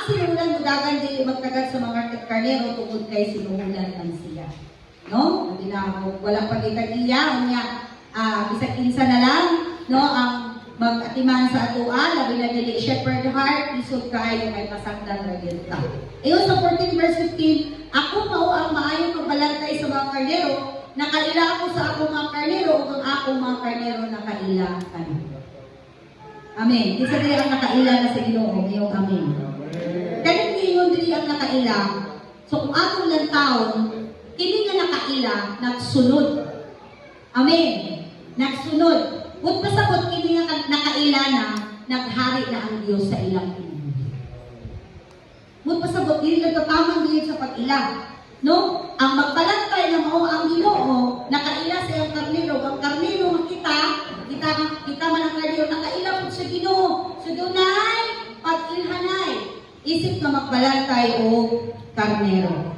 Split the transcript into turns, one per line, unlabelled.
sinuhulan mudagan dili magtagad sa mga karnero tungod kay sinuhulan man siya. No? Wala pagitag iya unya bisag kinsa na lang no ang mag-atiman sa atoa, labi na dili shepherd heart, isod kaayo kay pasagdan ra gyud ta. Ayon sa 14 verse 15, ako mao ang maayong pagbalantay sa mga karnero, nakaila ako sa akong mga karnero ug ang akong mga karnero nakaila kanila. Amen. Kinsa dili ang nakaila na sa Ginoo, ngayong amen. Kani ingon dili ang nakaila. So kung atong lantawon, kini nga nakaila nagsunod. Amen. Nagsunod. Kung pasabot kini nga nakaila na, naghari na ang Dios sa ilang kinabuhi. Kung pasabot dili nagtatamang dili sa pag-ila. No? Ang magbalantay na mao ang Ginoo, nakaila sa iyang karnero, ang karnero kita man ang karnero nakaila pud sa Ginoo. So dunay pag-ilhanay, isip na magbalantay o karnero.